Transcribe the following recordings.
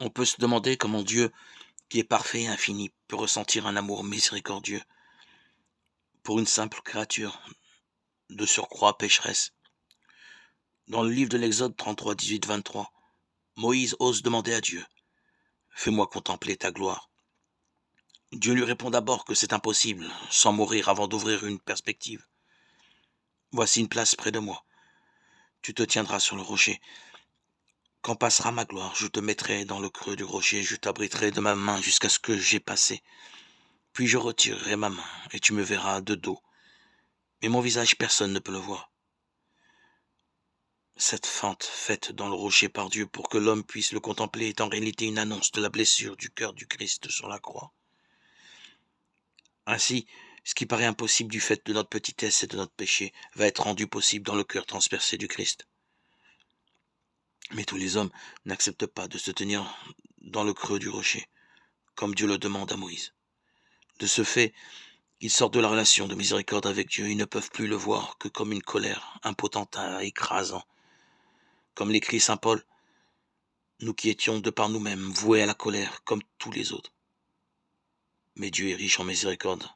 On peut se demander comment Dieu, qui est parfait et infini, peut ressentir un amour miséricordieux pour une simple créature, de surcroît pécheresse. Dans le livre de l'Exode 33, 18-23, Moïse ose demander à Dieu: fais-moi contempler ta gloire. Dieu lui répond d'abord que c'est impossible, sans mourir avant d'ouvrir une perspective. Voici une place près de moi. Tu te tiendras sur le rocher. Quand passera ma gloire, je te mettrai dans le creux du rocher, je t'abriterai de ma main jusqu'à ce que j'aie passé. Puis je retirerai ma main, et tu me verras de dos. Mais mon visage, personne ne peut le voir. Cette fente faite dans le rocher par Dieu pour que l'homme puisse le contempler est en réalité une annonce de la blessure du cœur du Christ sur la croix. Ainsi, ce qui paraît impossible du fait de notre petitesse et de notre péché va être rendu possible dans le cœur transpercé du Christ. Mais tous les hommes n'acceptent pas de se tenir dans le creux du rocher, comme Dieu le demande à Moïse. De ce fait, ils sortent de la relation de miséricorde avec Dieu, ils ne peuvent plus le voir que comme une colère, un potentat écrasant. Comme l'écrit saint Paul, nous qui étions de par nous-mêmes voués à la colère comme tous les autres. Mais Dieu est riche en miséricorde.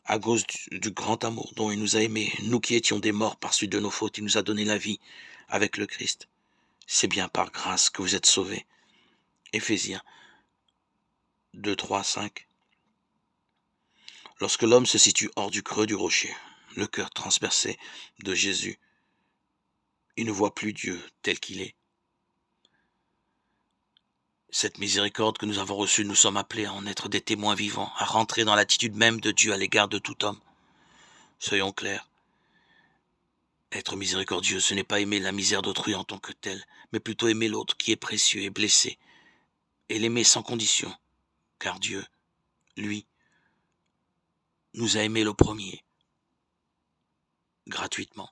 À cause du grand amour dont il nous a aimés, nous qui étions des morts par suite de nos fautes, il nous a donné la vie avec le Christ. C'est bien par grâce que vous êtes sauvés. Éphésiens 2, 3, 5. Lorsque l'homme se situe hors du creux du rocher, le cœur transpercé de Jésus, il ne voit plus Dieu tel qu'il est. Cette miséricorde que nous avons reçue, nous sommes appelés à en être des témoins vivants, à rentrer dans l'attitude même de Dieu à l'égard de tout homme. Soyons clairs. Être miséricordieux, ce n'est pas aimer la misère d'autrui en tant que tel, mais plutôt aimer l'autre qui est précieux et blessé, et l'aimer sans condition, car Dieu, lui, nous a aimés le premier, gratuitement.